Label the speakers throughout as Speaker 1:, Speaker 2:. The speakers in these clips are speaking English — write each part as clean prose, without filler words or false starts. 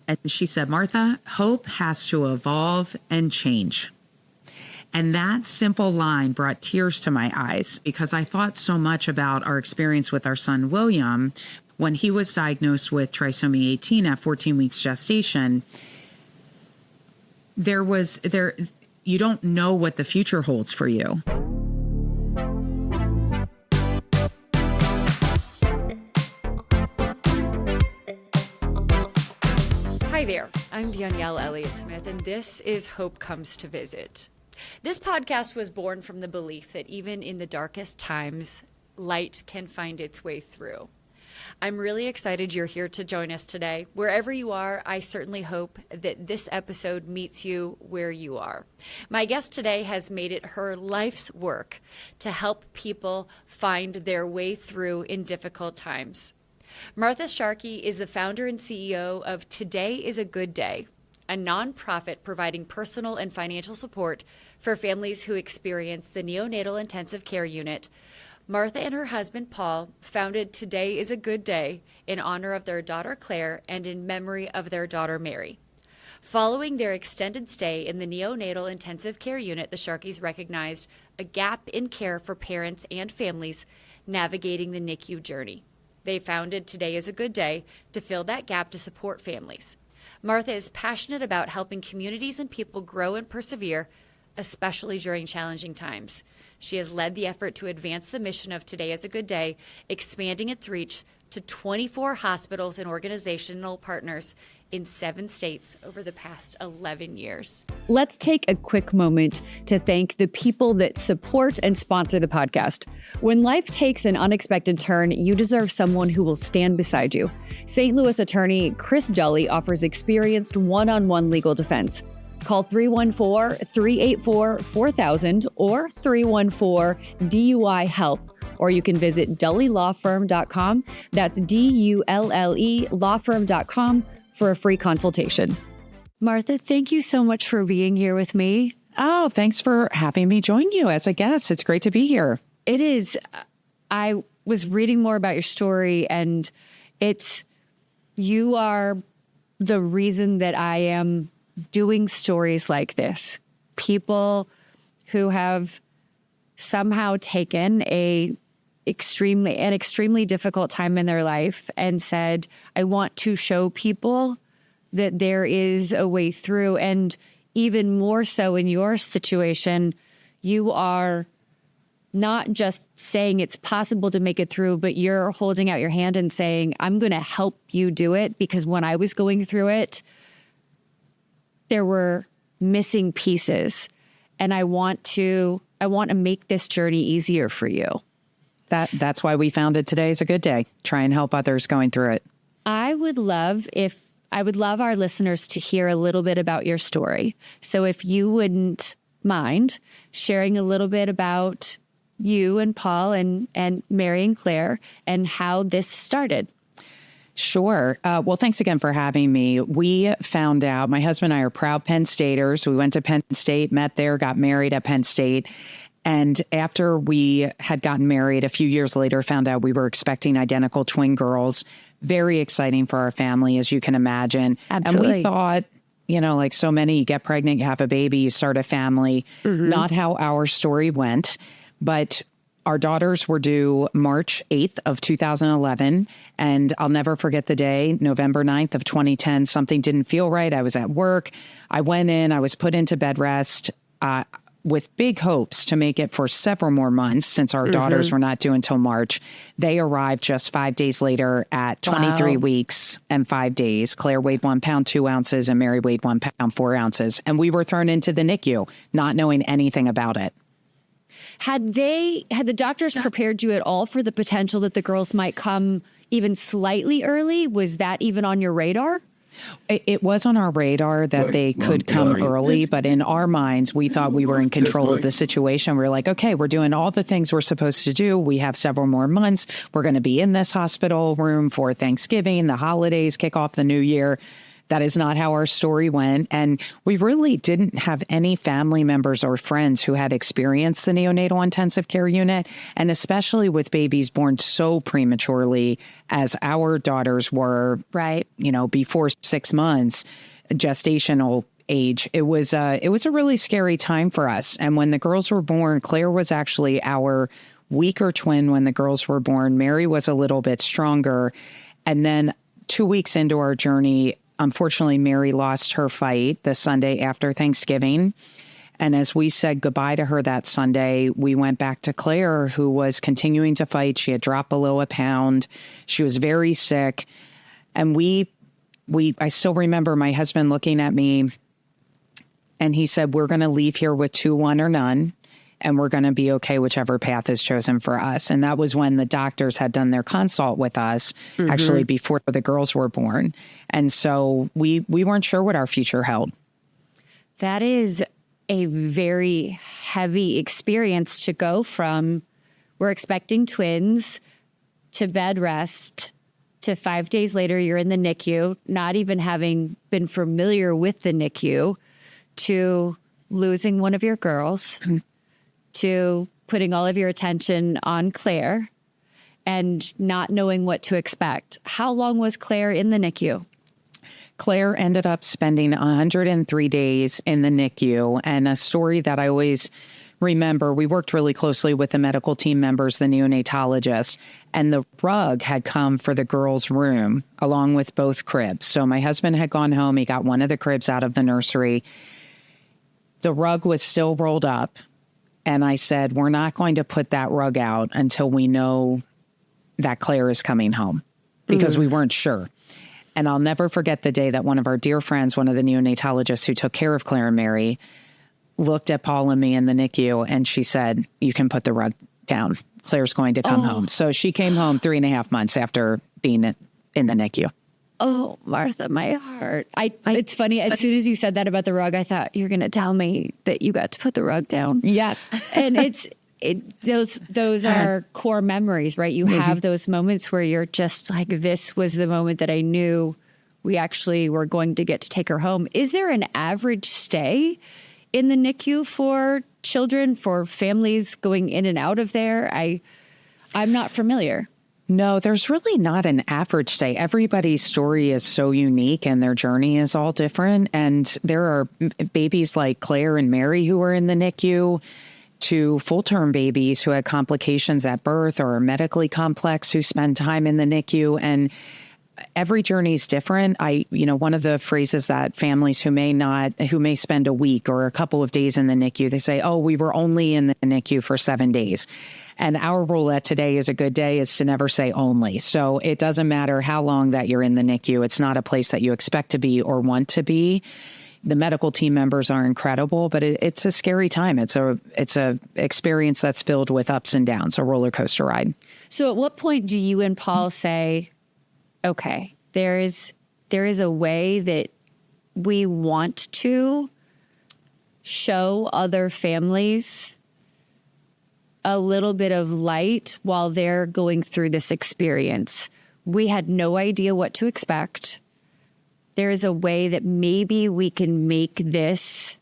Speaker 1: And she said, Martha, hope has to evolve and change. And that simple line brought tears to my eyes because I thought so much about our experience with our son, William, when he was diagnosed with trisomy 18 at 14 weeks gestation. You don't know what the future holds for you.
Speaker 2: Hi there, I'm Danielle Elliott-Smith, and this is Hope Comes to Visit. This podcast was born from the belief that even in the darkest times, light can find its way through. I'm really excited you're here to join us today. Wherever you are, I certainly hope that this episode meets you where you are. My guest today has made it her life's work to help people find their way through in difficult times. Martha Sharkey is the founder and CEO of Today is a Good Day, a nonprofit providing personal and financial support for families who experience the Neonatal Intensive Care Unit. Martha and her husband, Paul, founded Today is a Good Day in honor of their daughter, Claire, and in memory of their daughter, Mary. Following their extended stay in the Neonatal Intensive Care Unit, the Sharkeys recognized a gap in care for parents and families navigating the NICU journey. They founded Today is a Good Day to fill that gap to support families. Martha is passionate about helping communities and people grow and persevere, especially during challenging times. She has led the effort to advance the mission of Today is a Good Day, expanding its reach to 24 hospitals and organizational partners in 7 states over the past 11 years.
Speaker 3: Let's take a quick moment to thank the people that support and sponsor the podcast. When life takes an unexpected turn, you deserve someone who will stand beside you. St. Louis attorney Chris Dully offers experienced one-on-one legal defense. Call 314-384-4000 or 314-DUI-HELP, or you can visit dullylawfirm.com. That's D-U-L-L-E lawfirm.com for a free consultation. Martha, thank you so much for being here with me.
Speaker 4: Oh, thanks for having me join you as a guest. It's great to be here.
Speaker 3: It is. I was reading more about your story, and you are the reason that I am doing stories like this. People who have somehow taken an extremely difficult time in their life and said, I want to show people that there is a way through. And even more so in your situation, you are not just saying it's possible to make it through, but you're holding out your hand and saying, I'm going to help you do it, because when I was going through it, there were missing pieces, and I want to make this journey easier for you.
Speaker 4: That's why we founded Today is a Good Day. Try and help others going through it.
Speaker 3: I would love our listeners to hear a little bit about your story. So if you wouldn't mind sharing a little bit about you and Paul and Mary and Claire and how this started.
Speaker 4: Sure. Well, thanks again for having me. We found out, my husband and I are proud Penn Staters. We went to Penn State, met there, got married at Penn State. And after we had gotten married a few years later, found out we were expecting identical twin girls. Very exciting for our family, as you can imagine.
Speaker 3: Absolutely.
Speaker 4: And we thought, like so many, you get pregnant, you have a baby, you start a family. Mm-hmm. Not how our story went, but our daughters were due March 8th of 2011, and I'll never forget the day, November 9th of 2010. Something didn't feel right. I was at work. I went in. I was put into bed rest with big hopes to make it for several more months, since our daughters were not due until March. They arrived just 5 days later at 23 weeks and 5 days. Claire weighed 1 pound, 2 ounces, and Mary weighed 1 pound, 4 ounces. And we were thrown into the NICU, not knowing anything about it.
Speaker 3: Had the doctors prepared you at all for the potential that the girls might come even slightly early? Was that even on your radar?
Speaker 4: It was on our radar that they could come early, but in our minds, we thought we were in control of the situation. We were like, okay, we're doing all the things we're supposed to do. We have several more months. We're going to be in this hospital room for Thanksgiving, the holidays, kick off the new year. That is not how our story went. And we really didn't have any family members or friends who had experienced the neonatal intensive care unit. And especially with babies born so prematurely as our daughters were,
Speaker 3: Right.
Speaker 4: before 6 months, gestational age, it was a really scary time for us. And when the girls were born, Claire was actually our weaker twin when the girls were born. Mary was a little bit stronger. And then 2 weeks into our journey, unfortunately, Mary lost her fight the Sunday after Thanksgiving. And as we said goodbye to her that Sunday, we went back to Claire, who was continuing to fight. She had dropped below a pound. She was very sick. And I still remember my husband looking at me and he said, we're going to leave here with 2, 1, or none. And we're going to be okay, whichever path is chosen for us. And that was when the doctors had done their consult with us, actually before the girls were born. And so we weren't sure what our future held.
Speaker 3: That is a very heavy experience to go from we're expecting twins to bed rest to 5 days later, you're in the NICU, not even having been familiar with the NICU, to losing one of your girls, to putting all of your attention on Claire and not knowing what to expect. How long was Claire in the NICU?
Speaker 4: Claire ended up spending 103 days in the NICU. And a story that I always remember, we worked really closely with the medical team members, the neonatologists, and the rug had come for the girls' room along with both cribs. So my husband had gone home. He got one of the cribs out of the nursery. The rug was still rolled up. And I said, we're not going to put that rug out until we know that Claire is coming home, because we weren't sure. And I'll never forget the day that one of our dear friends, one of the neonatologists who took care of Claire and Mary, looked at Paul and me in the NICU and she said, you can put the rug down. Claire's going to come home. So she came home 3.5 months after being in the NICU.
Speaker 3: Oh, Martha, my heart. It's funny. As soon as you said that about the rug, I thought you're going to tell me that you got to put the rug down.
Speaker 4: Yes.
Speaker 3: And those are core memories, right? You have those moments where you're just like, this was the moment that I knew we actually were going to get to take her home. Is there an average stay in the NICU for children, for families going in and out of there? I'm not familiar.
Speaker 4: No, there's really not an average stay. Everybody's story is so unique and their journey is all different. And there are babies like Claire and Mary who are in the NICU, to full-term babies who had complications at birth or are medically complex who spend time in the NICU. And every journey is different. One of the phrases that families who may spend a week or a couple of days in the NICU, they say, oh, we were only in the NICU for 7 days. And our rule at Today is a Good Day is to never say only. So it doesn't matter how long that you're in the NICU. It's not a place that you expect to be or want to be. The medical team members are incredible, but it's a scary time. It's a experience that's filled with ups and downs, a roller coaster ride.
Speaker 3: So at what point do you and Paul say, okay, there is a way that we want to show other families a little bit of light while they're going through this experience? We had no idea what to expect. There is a way that maybe we can make this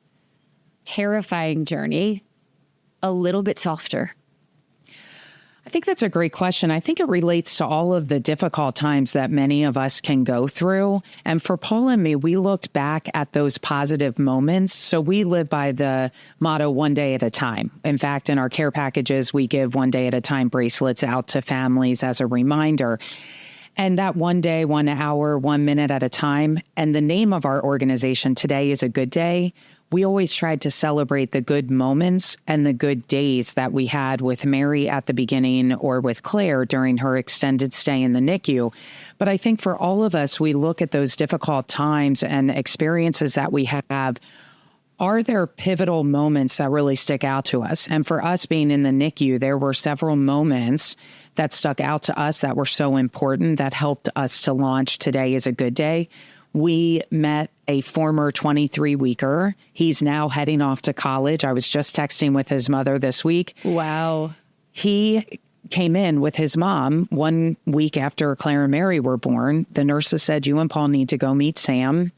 Speaker 3: terrifying journey a little bit softer.
Speaker 4: I think that's a great question. I think it relates to all of the difficult times that many of us can go through. And for Paul and me, we looked back at those positive moments. So we live by the motto, one day at a time. In fact, in our care packages, we give 1 day at a time bracelets out to families as a reminder. And that 1 day, 1 hour, 1 minute at a time. And the name of our organization, Today is a Good Day. We always tried to celebrate the good moments and the good days that we had with Mary at the beginning or with Claire during her extended stay in the NICU. But I think for all of us, we look at those difficult times and experiences that we have. Are there pivotal moments that really stick out to us? And for us being in the NICU, there were several moments that stuck out to us that were so important that helped us to launch Today is a Good Day. We met a former 23-weeker. He's now heading off to college. I was just texting with his mother this week.
Speaker 3: Wow.
Speaker 4: He came in with his mom 1 week after Claire and Mary were born. The nurses said, you and Paul need to go meet Sam.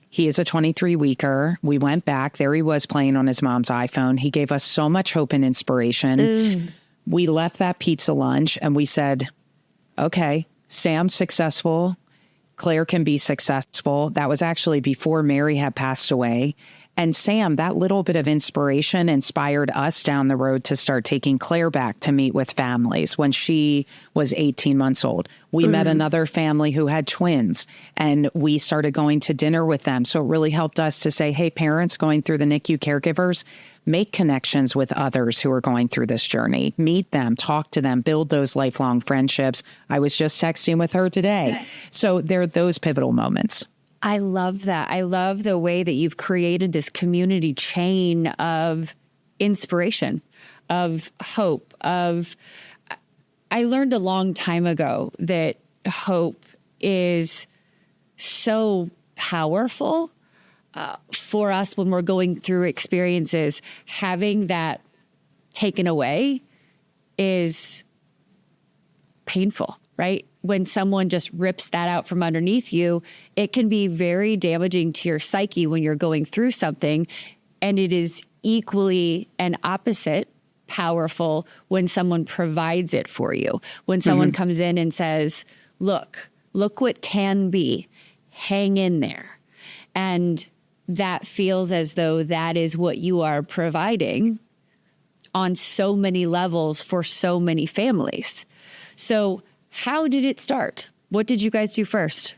Speaker 4: He is a 23-weeker. We went back. There he was playing on his mom's iPhone. He gave us so much hope and inspiration. We left that pizza lunch and we said, okay, Sam's successful. Claire can be successful. That was actually before Mary had passed away. And Sam, that little bit of inspiration inspired us down the road to start taking Claire back to meet with families when she was 18 months old. We met another family who had twins and we started going to dinner with them. So it really helped us to say, hey, parents going through the NICU caregivers, make connections with others who are going through this journey. Meet them, talk to them, build those lifelong friendships. I was just texting with her today. So there are those pivotal moments.
Speaker 3: I love that. I love the way that you've created this community chain of inspiration, of hope, of... I learned a long time ago that hope is so powerful for us when we're going through experiences. Having that taken away is painful, right? When someone just rips that out from underneath you, it can be very damaging to your psyche when you're going through something. And it is equally and opposite powerful when someone provides it for you. When someone comes in and says, look what can be, hang in there. And that feels as though that is what you are providing on so many levels for so many families. So how did it start? What did you guys do first?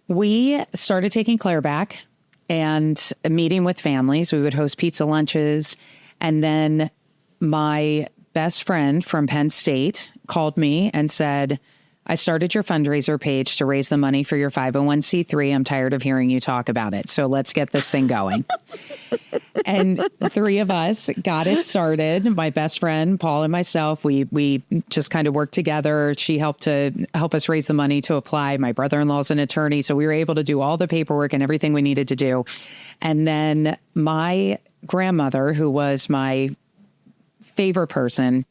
Speaker 4: We started taking Claire back and meeting with families. We would host pizza lunches. And then my best friend from Penn State called me and said, I started your fundraiser page to raise the money for your 501c3. I'm tired of hearing you talk about it. So let's get this thing going. And the three of us got it started. My best friend, Paul, and myself, we just kind of worked together. She helped us raise the money to apply. My brother-in-law's an attorney. So we were able to do all the paperwork and everything we needed to do. And then my grandmother, who was my favorite person,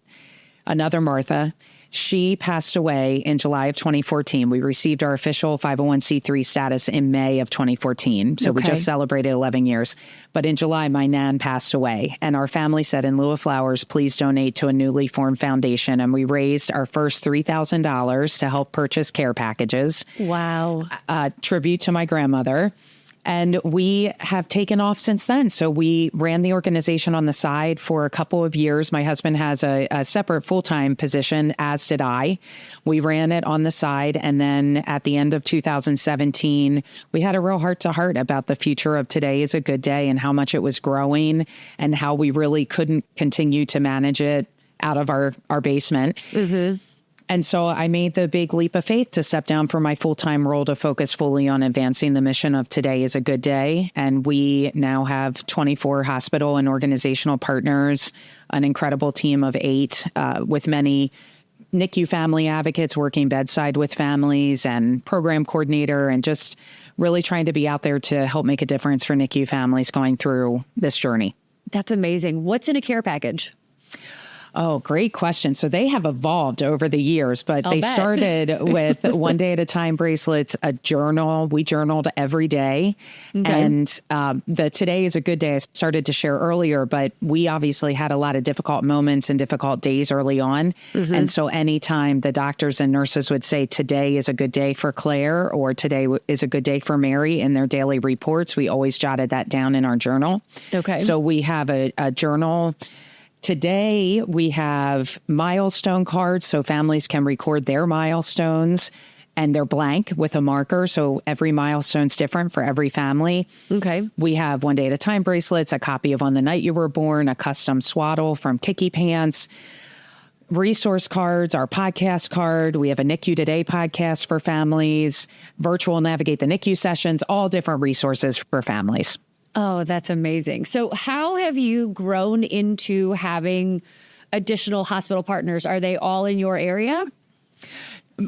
Speaker 4: another Martha, she passed away in July of 2014. We received our official 501c3 status in May of 2014. So we just celebrated 11 years. But in July, my nan passed away. And our family said, in lieu of flowers, please donate to a newly formed foundation. And we raised our first $3,000 to help purchase care packages.
Speaker 3: Wow.
Speaker 4: Tribute to my grandmother. And we have taken off since then. So we ran the organization on the side for a couple of years. My husband has a separate full-time position, as did I. We ran it on the side. And then at the end of 2017, we had a real heart-to-heart about the future of Today is a Good Day and how much it was growing and how we really couldn't continue to manage it out of our basement. And so I made the big leap of faith to step down from my full-time role to focus fully on advancing the mission of Today is a Good Day. And we now have 24 hospital and organizational partners, an incredible team of 8 with many NICU family advocates working bedside with families and program coordinator, and just really trying to be out there to help make a difference for NICU families going through this journey.
Speaker 3: That's amazing. What's in a care package?
Speaker 4: Oh, great question. So they have evolved over the years, but they started with one day at a time bracelets, a journal. We journaled every day. And the Today is a Good Day I started to share earlier, but we obviously had a lot of difficult moments and difficult days early on. And so anytime the doctors and nurses would say today is a good day for Claire or today is a good day for Mary in their daily reports, we always jotted that down in our journal. So we have a journal. Today, we have milestone cards so families can record their milestones, and they're blank with a marker. So every milestone's different for every family. We have one day at a time bracelets, a copy of On the Night You Were Born, a custom swaddle from Kiki Pants, resource cards, our podcast card. We have a NICU Today podcast for families, virtual Navigate the NICU sessions, all different resources for families.
Speaker 3: Oh, that's amazing. So how have you grown into having additional hospital partners? Are they all in your area?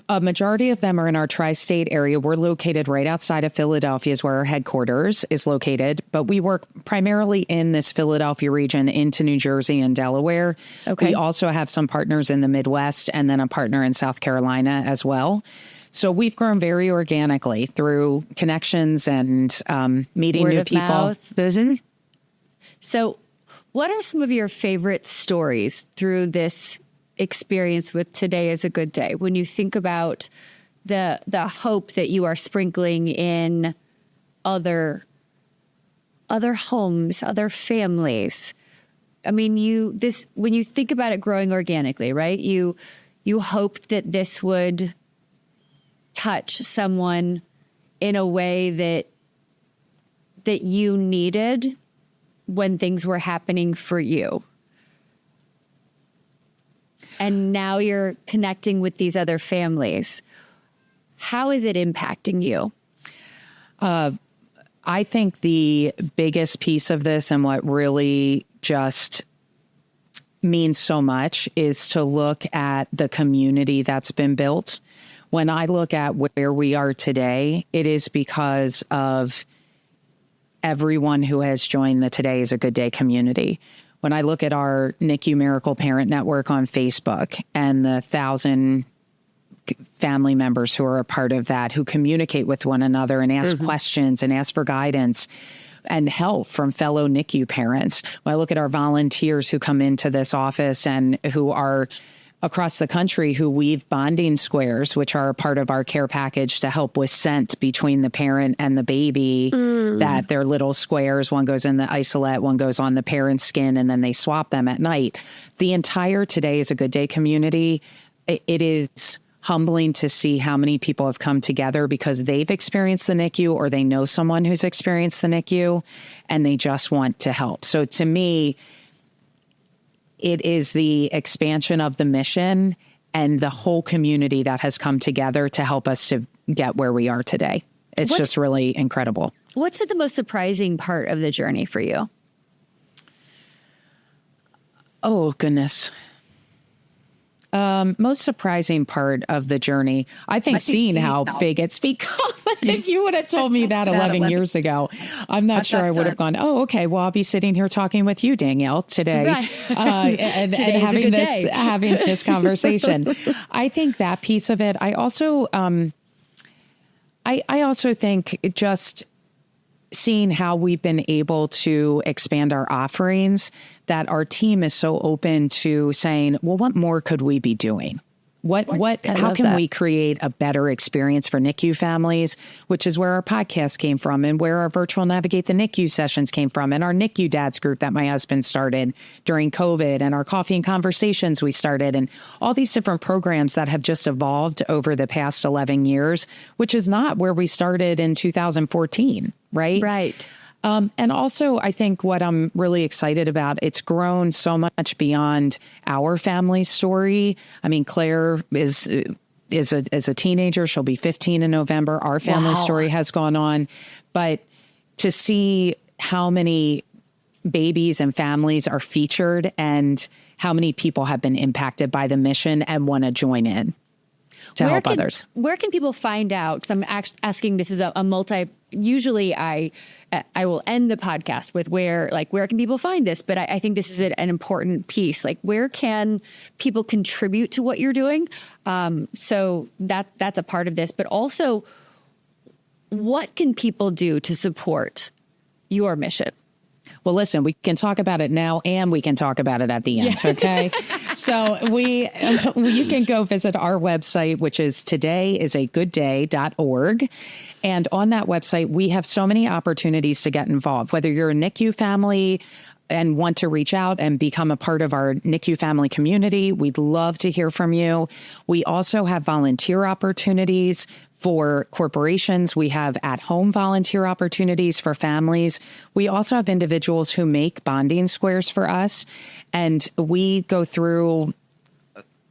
Speaker 4: A majority of them are in our tri-state area. We're located right outside of Philadelphia is where our headquarters is located, but we work primarily in this Philadelphia region into New Jersey and Delaware.
Speaker 3: Okay.
Speaker 4: We also have some partners in the Midwest and then a partner in South Carolina as well. So we've grown very organically through connections and meeting
Speaker 3: Word
Speaker 4: new
Speaker 3: of
Speaker 4: people.
Speaker 3: mouth. So what are some of your favorite stories through this experience with Today is a Good Day? When you think about the hope that you are sprinkling in other homes, other families. I mean, when you think about it growing organically, right? You hoped that this would touch someone in a way that you needed when things were happening for you. And now you're connecting with these other families. How is it impacting you?
Speaker 4: I think the biggest piece of this and what really just means so much is to look at the community that's been built. When I look at where we are today, it is because of everyone who has joined the Today is a Good Day community. When I look at our NICU Miracle Parent Network on Facebook and the 1,000 family members who are a part of that, who communicate with one another and ask questions and ask for guidance and help from fellow NICU parents. When I look at our volunteers who come into this office and who are across the country who weave bonding squares, which are a part of our care package to help with scent between the parent and the baby, that they're little squares. One goes in the isolette, one goes on the parent's skin, and then they swap them at night. The entire Today is a Good Day community, it is humbling to see how many people have come together because they've experienced the NICU or they know someone who's experienced the NICU and they just want to help. So to me, it is the expansion of the mission and the whole community that has come together to help us to get where we are today. It's just really incredible.
Speaker 3: What's been the most surprising part of the journey for you?
Speaker 4: Oh, goodness. Most surprising part of the journey, I think, seeing how big it's become. If you would have told me that 11 years ago, I'm not sure I would have gone, oh, okay, well, I'll be sitting here talking with you, Danielle, today,
Speaker 3: Right.
Speaker 4: and having this conversation. I think that piece of it. I also think just seeing how we've been able to expand our offerings, that our team is so open to saying, well, what more could we be doing? How can we create a better experience for NICU families, which is where our podcast came from and where our virtual Navigate the NICU sessions came from and our NICU Dads group that my husband started during COVID and our Coffee and Conversations we started and all these different programs that have just evolved over the past 11 years, which is not where we started in 2014, right?
Speaker 3: Right.
Speaker 4: And also, I think what I'm really excited about, it's grown so much beyond our family story. I mean, Claire is a teenager. She'll be 15 in November. Our family story has gone on. But to see how many babies and families are featured and how many people have been impacted by the mission and want to join in to help others.
Speaker 3: Where can people find out? Because I'm asking, this is a multi, usually I will end the podcast with where can people find this? But I think this is an important piece. Like, where can people contribute to what you're doing? So that's a part of this, but also what can people do to support your mission?
Speaker 4: Well, listen, we can talk about it now and we can talk about it at the end. Yeah. Okay. So you can go visit our website, which is todayisagoodday.org. And on that website, we have so many opportunities to get involved, whether you're a NICU family and want to reach out and become a part of our NICU family community. We'd love to hear from you. We also have volunteer opportunities for corporations. We have at-home volunteer opportunities for families. We also have individuals who make bonding squares for us, and we go through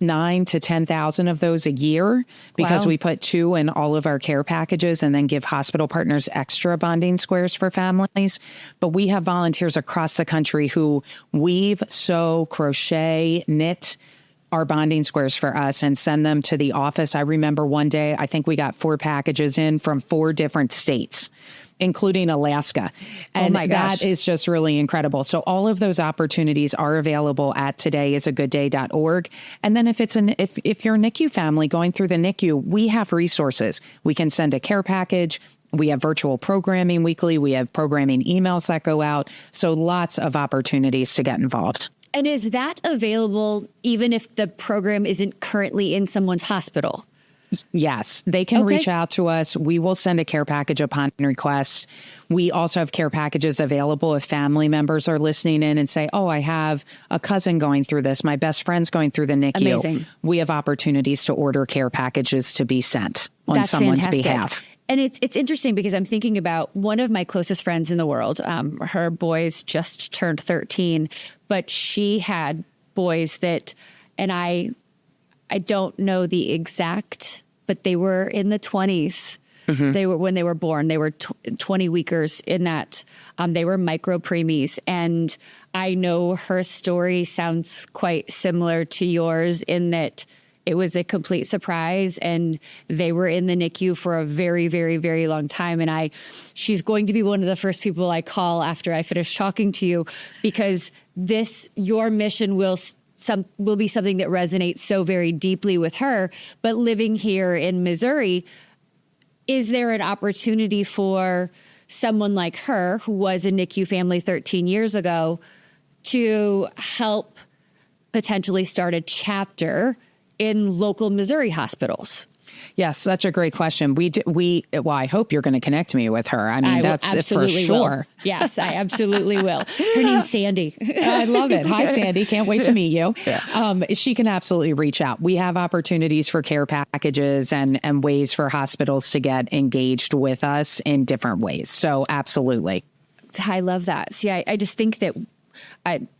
Speaker 4: 9,000 to 10,000 of those a year because we put 2 in all of our care packages and then give hospital partners extra bonding squares for families. But we have volunteers across the country who weave, sew, crochet, knit our bonding squares for us and send them to the office. I remember one day, I think we got 4 packages in from 4 different states, including Alaska. And
Speaker 3: my gosh.
Speaker 4: that is just really incredible. So all of those opportunities are available at todayisagoodday.org. And then if you're a NICU family going through the NICU, we have resources. We can send a care package. We have virtual programming weekly. We have programming emails that go out. So lots of opportunities to get involved.
Speaker 3: And is that available even if the program isn't currently in someone's hospital?
Speaker 4: Yes, they can reach out to us. We will send a care package upon request. We also have care packages available if family members are listening in and say, oh, I have a cousin going through this. My best friend's going through the NICU.
Speaker 3: Amazing.
Speaker 4: We have opportunities to order care packages to be sent on someone's behalf.
Speaker 3: And it's interesting because I'm thinking about one of my closest friends in the world. Her boys just turned 13, but she had boys that, and I don't know the exact, but they were in the 20s. Mm-hmm. They were when they were born. They were 20 weekers in that. They were micro preemies, and I know her story sounds quite similar to yours in that it was a complete surprise, and they were in the NICU for a very, very, very long time. And she's going to be one of the first people I call after I finish talking to you, because your mission will be something that resonates so very deeply with her. But living here in Missouri, is there an opportunity for someone like her, who was a NICU family 13 years ago, to help potentially start a chapter in local Missouri hospitals?
Speaker 4: Yes, such a great question. Well, I hope you're going to connect me with her. I mean, that's for sure.
Speaker 3: Will. Yes, I absolutely will. Her name's Sandy.
Speaker 4: I love it. Hi, Sandy. Can't wait to meet you. Yeah. She can absolutely reach out. We have opportunities for care packages and ways for hospitals to get engaged with us in different ways. So absolutely.
Speaker 3: I love that. See, I just think that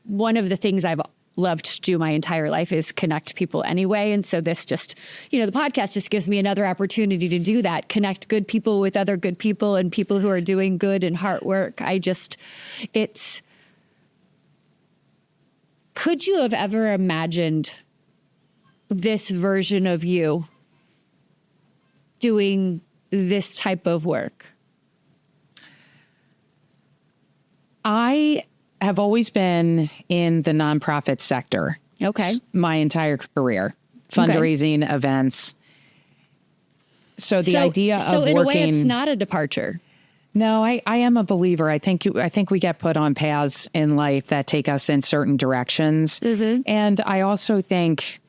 Speaker 3: one of the things I've loved to do my entire life is connect people anyway. And so this just, the podcast just gives me another opportunity to do that, connect good people with other good people and people who are doing good and hard work. Could you have ever imagined this version of you doing this type of work?
Speaker 4: I have always been in the nonprofit sector.
Speaker 3: Okay.
Speaker 4: My entire career, fundraising, events. So the idea of working. So in a way,
Speaker 3: it's not a departure.
Speaker 4: No, I am a believer. I think we get put on paths in life that take us in certain directions. Mm-hmm. And I also think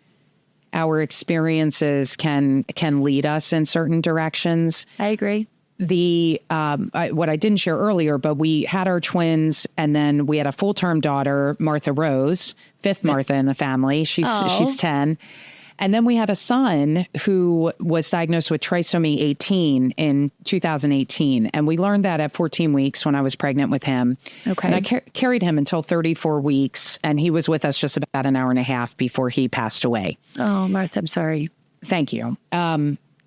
Speaker 4: our experiences can lead us in certain directions.
Speaker 3: I agree.
Speaker 4: What I didn't share earlier, but we had our twins, and then we had a full-term daughter, Martha Rose, 5th Martha in the family. She's 10. And then we had a son who was diagnosed with trisomy 18 in 2018. And we learned that at 14 weeks when I was pregnant with him. Okay. And I carried him until 34 weeks, and he was with us just about an hour and a half before he passed away.
Speaker 3: Oh, Martha, I'm sorry.
Speaker 4: Thank you.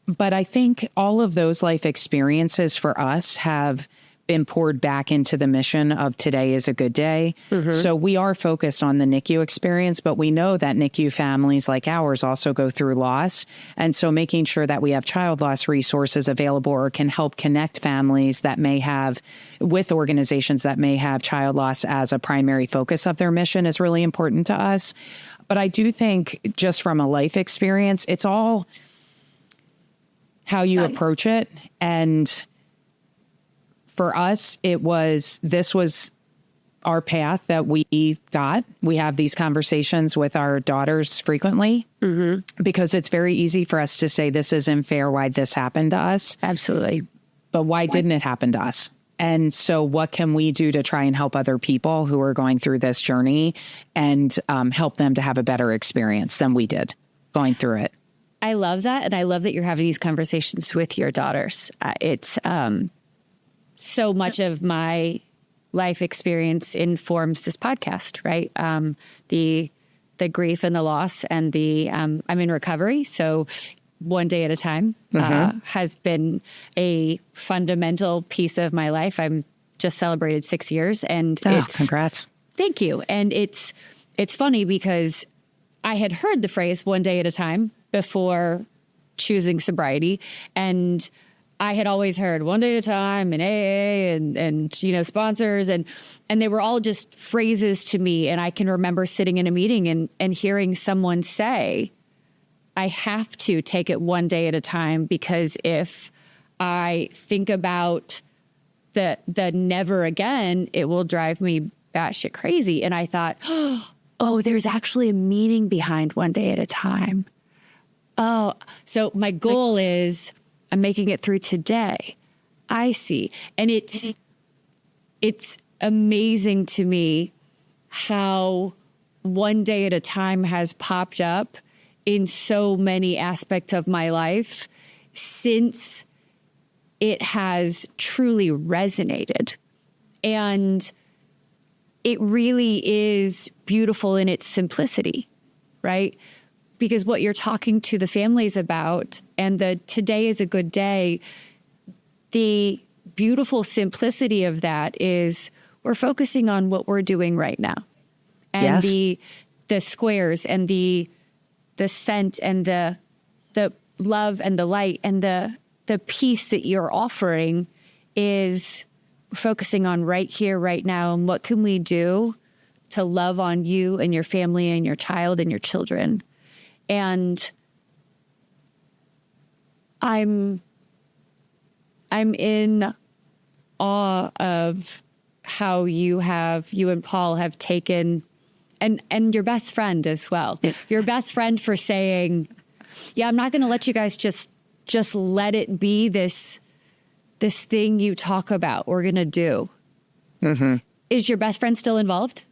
Speaker 4: But I think all of those life experiences for us have been poured back into the mission of Today is a Good Day. Mm-hmm. So we are focused on the NICU experience, but we know that NICU families like ours also go through loss. And so making sure that we have child loss resources available or can help connect families that may have, with organizations that may have child loss as a primary focus of their mission is really important to us. But I do think just from a life experience, it's all how you approach it. And for us, this was our path that we got. We have these conversations with our daughters frequently because it's very easy for us to say, this isn't fair, why this happened to us.
Speaker 3: Absolutely.
Speaker 4: But why didn't it happen to us? And so what can we do to try and help other people who are going through this journey and help them to have a better experience than we did going through it?
Speaker 3: I love that. And I love that you're having these conversations with your daughters. It's so much of my life experience informs this podcast, right? The grief and the loss and I'm in recovery. So one day at a time has been a fundamental piece of my life. I'm just celebrated 6 years, and
Speaker 4: congrats.
Speaker 3: Thank you. And it's funny because I had heard the phrase one day at a time before choosing sobriety. And I had always heard one day at a time and AA and you know, sponsors and they were all just phrases to me. And I can remember sitting in a meeting and hearing someone say, I have to take it one day at a time, because if I think about the never again, it will drive me batshit crazy. And I thought, oh, there's actually a meaning behind one day at a time. Oh, so my goal is I'm making it through today. I see. And it's amazing to me how one day at a time has popped up in so many aspects of my life since it has truly resonated. And it really is beautiful in its simplicity, right? Because what you're talking to the families about, and the today is a good day, the beautiful simplicity of that is we're focusing on what we're doing right now. And
Speaker 4: Yes.
Speaker 3: the squares and the scent and the love and the light and the peace that you're offering is focusing on right here, right now. And what can we do to love on you and your family and your child and your children? And I'm in awe of how you and Paul have taken, and your best friend as well. Yeah. Your best friend for saying, yeah, I'm not going to let you guys just let it be this thing you talk about we're going to do. Mm-hmm. Is your best friend still involved?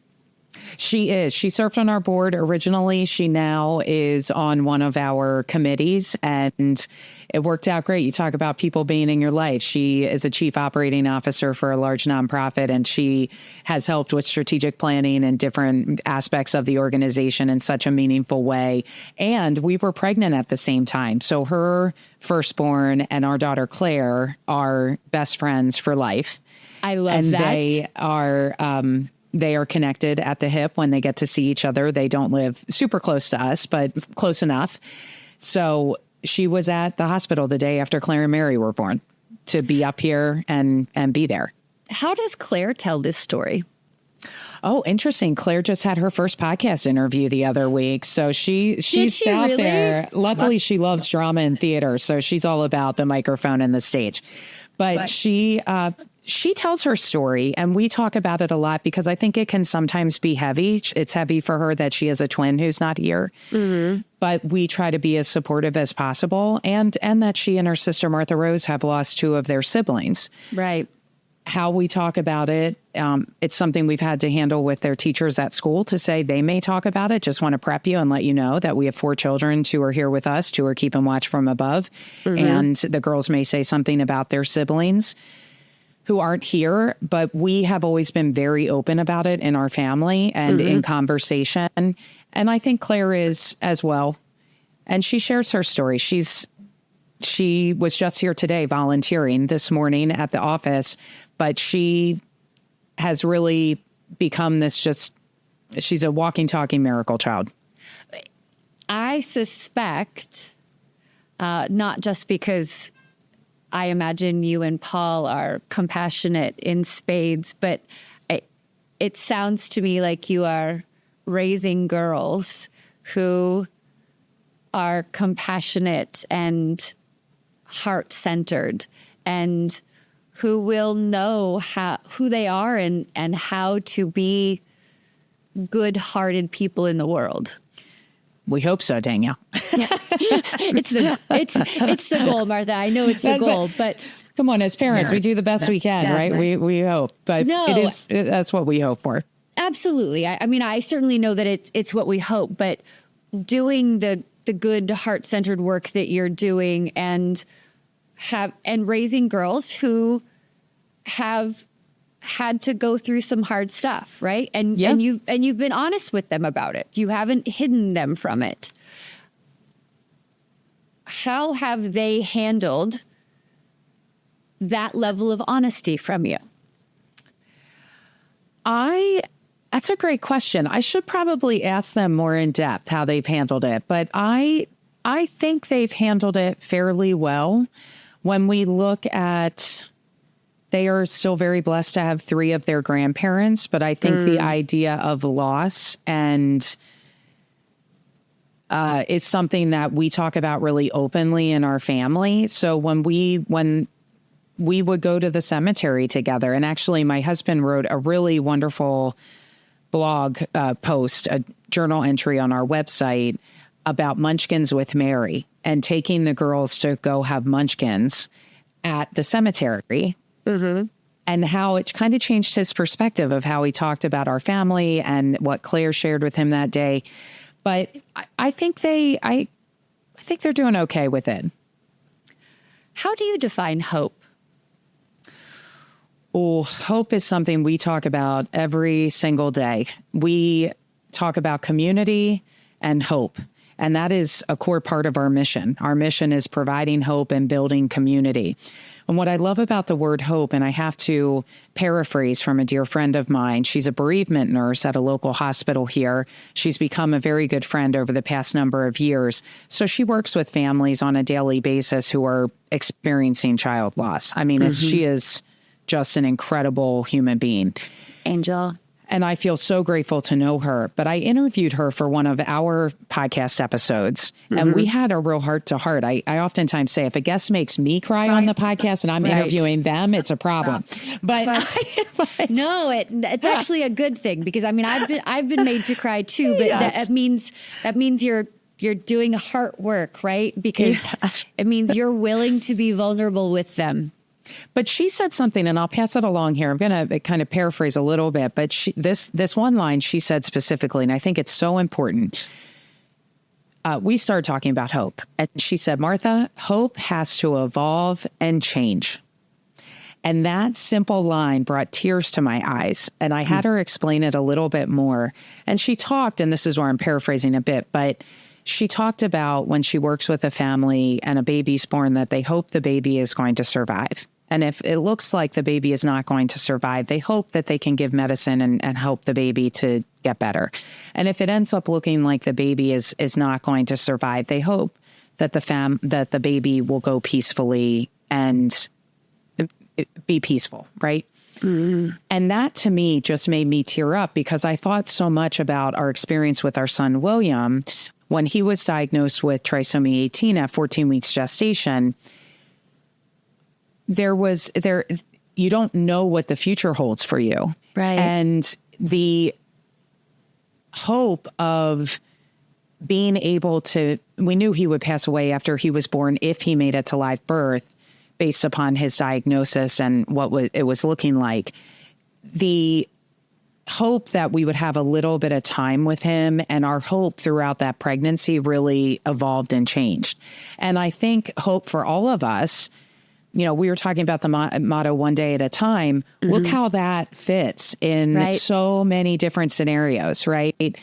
Speaker 4: She is. She served on our board originally. She now is on one of our committees, and it worked out great. You talk about people being in your life. She is a chief operating officer for a large nonprofit, and she has helped with strategic planning and different aspects of the organization in such a meaningful way. And we were pregnant at the same time. So her firstborn and our daughter, Claire, are best friends for life.
Speaker 3: I love that.
Speaker 4: And they are connected at the hip when they get to see each other. They don't live super close to us, but close enough. So she was at the hospital the day after Claire and Mary were born to be up here and be there.
Speaker 3: How does Claire tell this story?
Speaker 4: Oh, interesting. Claire just had her first podcast interview the other week. So she's out
Speaker 3: really?
Speaker 4: there. Luckily, she loves drama and theater. So she's all about the microphone and the stage. But she tells her story, and we talk about it a lot because I think it can sometimes be heavy. It's heavy for her that she has a twin who's not here, but we try to be as supportive as possible, and that she and her sister Martha Rose have lost two of their siblings.
Speaker 3: Right.
Speaker 4: How we talk about it, it's something we've had to handle with their teachers at school to say they may talk about it. Just want to prep you and let you know that we have 4 children, 2 are here with us, 2 are keeping watch from above, and the girls may say something about their siblings who aren't here, but we have always been very open about it in our family and in conversation. And I think Claire is as well. And she shares her story. She was just here today volunteering this morning at the office, but she has really become she's a walking, talking miracle child.
Speaker 3: I suspect, not just because I imagine you and Paul are compassionate in spades, but it sounds to me like you are raising girls who are compassionate and heart-centered and who will know who they are and how to be good-hearted people in the world.
Speaker 4: We hope so, Danielle.
Speaker 3: It's the goal, Martha. I know it's the goal, but
Speaker 4: come on, as parents, we do the best we can, right? We hope, but that's what we hope for.
Speaker 3: Absolutely. I mean, I certainly know that it's what we hope, but doing the good heart-centered work that you're doing and raising girls who have had to go through some hard stuff, right? And you've been honest with them about it. You haven't hidden them from it. How have they handled that level of honesty from you?
Speaker 4: I That's a great question. I should probably ask them more in depth how they've handled it, but I think they've handled it fairly well. When we look at, they are still very blessed to have 3 of their grandparents, but I think the idea of loss and is something that we talk about really openly in our family. So when we would go to the cemetery together, and actually my husband wrote a really wonderful blog post, a journal entry on our website about Munchkins with Mary and taking the girls to go have Munchkins at the cemetery. And how it kind of changed his perspective of how he talked about our family and what Claire shared with him that day. But I think I think they're doing okay with it.
Speaker 3: How do you define hope?
Speaker 4: Oh, hope is something we talk about every single day. We talk about community and hope, and that is a core part of our mission. Our mission is providing hope and building community. And what I love about the word hope, and I have to paraphrase from a dear friend of mine, she's a bereavement nurse at a local hospital here. She's become a very good friend over the past number of years. So she works with families on a daily basis who are experiencing child loss. I mean, she is just an incredible human being.
Speaker 3: Angel.
Speaker 4: And I feel so grateful to know her. But I interviewed her for one of our podcast episodes, and we had a real heart-to-heart. I oftentimes say, if a guest makes me cry on the podcast and I'm interviewing them, it's a problem. But
Speaker 3: no, it's actually a good thing, because I mean, I've been made to cry too. But that means you're doing heart work, right? Because it means you're willing to be vulnerable with them.
Speaker 4: But she said something, and I'll pass it along here. I'm going to kind of paraphrase a little bit, but this one line she said specifically, and I think it's so important. We started talking about hope, and she said, Martha, hope has to evolve and change. And that simple line brought tears to my eyes, and I had her explain it a little bit more. And she talked, and this is where I'm paraphrasing a bit, but she talked about when she works with a family and a baby's born, that they hope the baby is going to survive. And if it looks like the baby is not going to survive, they hope that they can give medicine and help the baby to get better. And if it ends up looking like the baby is not going to survive, they hope that the baby will go peacefully and be peaceful, right? And that to me just made me tear up, because I thought so much about our experience with our son, William, when he was diagnosed with trisomy 18 at 14 weeks gestation. You don't know what the future holds for you.
Speaker 3: Right.
Speaker 4: And the hope of being able to, we knew he would pass away after he was born if he made it to live birth, based upon his diagnosis and what it was looking like. The hope that we would have a little bit of time with him, and our hope throughout that pregnancy really evolved and changed. And I think hope for all of us, we were talking about the motto, one day at a time. Look how that fits in so many different scenarios, right?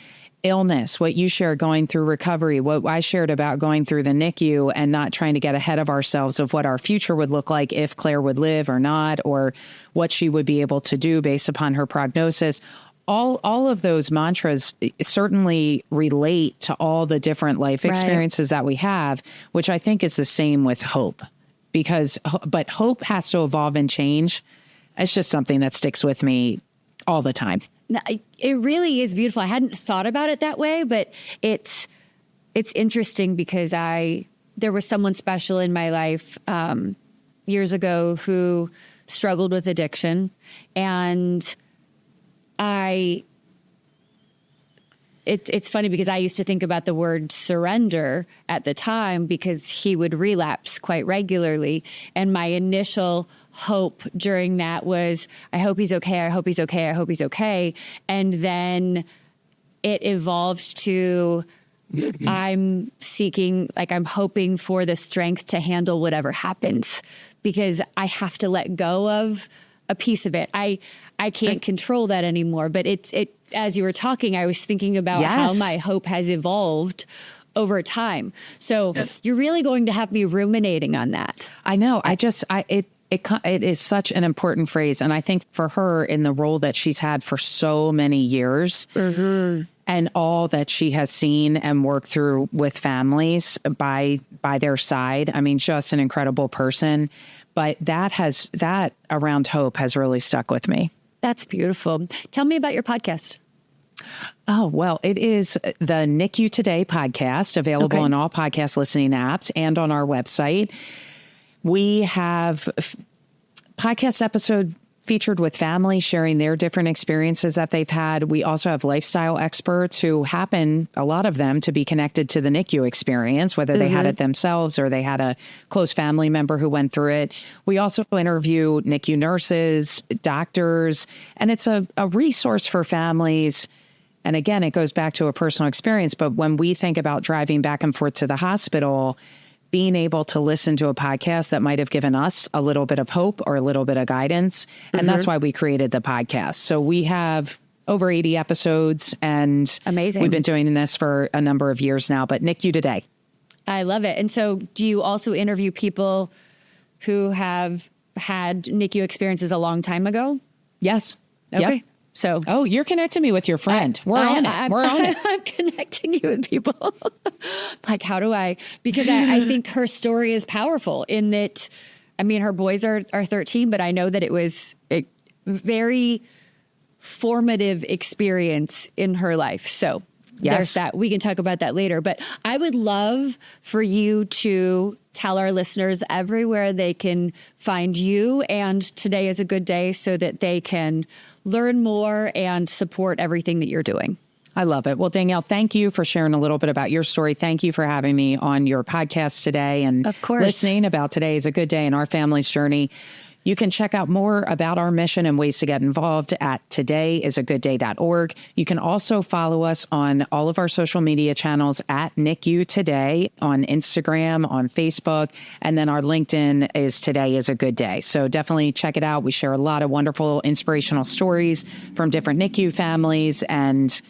Speaker 4: Illness, what you shared going through recovery, what I shared about going through the NICU and not trying to get ahead of ourselves of what our future would look like if Claire would live or not, or what she would be able to do based upon her prognosis. All of those mantras certainly relate to all the different life experiences that we have, which I think is the same with hope. But hope has to evolve and change. It's just something that sticks with me all the time.
Speaker 3: No, it really is beautiful. I hadn't thought about it that way, but it's interesting because there was someone special in my life years ago who struggled with addiction, and It's funny because I used to think about the word surrender at the time, because he would relapse quite regularly. And my initial hope during that was, I hope he's okay. I hope he's okay. I hope he's okay. And then it evolved to, I'm hoping for the strength to handle whatever happens, because I have to let go of a piece of it. I can't control that anymore, but as you were talking, I was thinking about how my hope has evolved over time. So you're really going to have me ruminating on that.
Speaker 4: I know. It is such an important phrase. And I think for her, in the role that she's had for so many years, and all that she has seen and worked through with families by their side, I mean, just an incredible person. But that around hope has really stuck with me.
Speaker 3: That's beautiful. Tell me about your podcast.
Speaker 4: Oh, well, it is the NICU Today podcast, available in all podcast listening apps and on our website. We have podcast episode featured with families sharing their different experiences that they've had. We also have lifestyle experts who happen, a lot of them, to be connected to the NICU experience, whether they had it themselves or they had a close family member who went through it. We also interview NICU nurses, doctors, and it's a resource for families. And again, it goes back to a personal experience. But when we think about driving back and forth to the hospital, being able to listen to a podcast that might have given us a little bit of hope or a little bit of guidance. And that's why we created the podcast. So we have over 80 episodes, and
Speaker 3: amazing.
Speaker 4: We've been doing this for a number of years now, but NICU Today.
Speaker 3: I love it. And so do you also interview people who have had NICU experiences a long time ago?
Speaker 4: Yes.
Speaker 3: Okay.
Speaker 4: Yep.
Speaker 3: So,
Speaker 4: you're connecting me with your friend. We're on it.
Speaker 3: I'm connecting you with people. Like, how do I? Because I think her story is powerful in that, I mean, her boys are 13, but I know that it was a very formative experience in her life. So there's that. We can talk about that later. But I would love for you to tell our listeners everywhere they can find you, and today is a good day, so that they can learn more and support everything that you're doing.
Speaker 4: I love it. Well, Danielle, thank you for sharing a little bit about your story. Thank you for having me on your podcast today and
Speaker 3: of course,
Speaker 4: listening about Today is a Good Day in our family's journey. You can check out more about our mission and ways to get involved at todayisagoodday.org. You can also follow us on all of our social media channels at NICU Today on Instagram, on Facebook, and then our LinkedIn is Today is a Good Day. So definitely check it out. We share a lot of wonderful, inspirational stories from different NICU families, and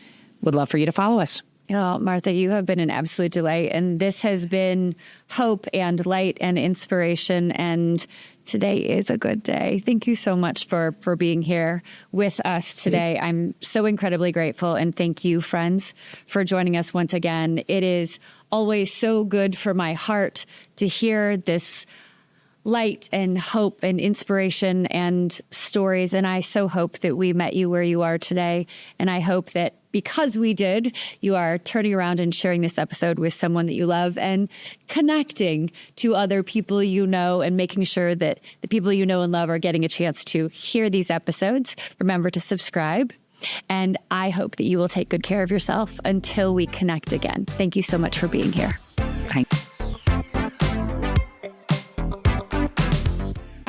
Speaker 4: would love for you to follow us.
Speaker 3: Oh, Martha, you have been an absolute delight. And this has been hope and light and inspiration. And today is a good day. Thank you so much for being here with us today. I'm so incredibly grateful. And thank you, friends, for joining us once again. It is always so good for my heart to hear this light and hope and inspiration and stories. And I so hope that we met you where you are today. And I hope that because we did, you are turning around and sharing this episode with someone that you love and connecting to other people you know, and making sure that the people you know and love are getting a chance to hear these episodes. Remember to subscribe. And I hope that you will take good care of yourself until we connect again. Thank you so much for being here.
Speaker 4: Thank you.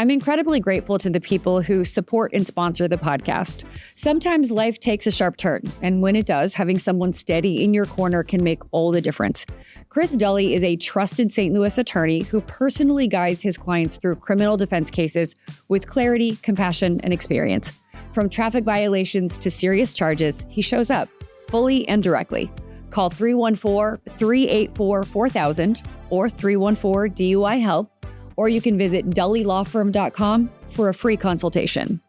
Speaker 3: I'm incredibly grateful to the people who support and sponsor the podcast. Sometimes life takes a sharp turn, and when it does, having someone steady in your corner can make all the difference. Chris Dully is a trusted St. Louis attorney who personally guides his clients through criminal defense cases with clarity, compassion, and experience. From traffic violations to serious charges, he shows up fully and directly. Call 314-384-4000 or 314-DUI-HELP, or you can visit dullylawfirm.com for a free consultation.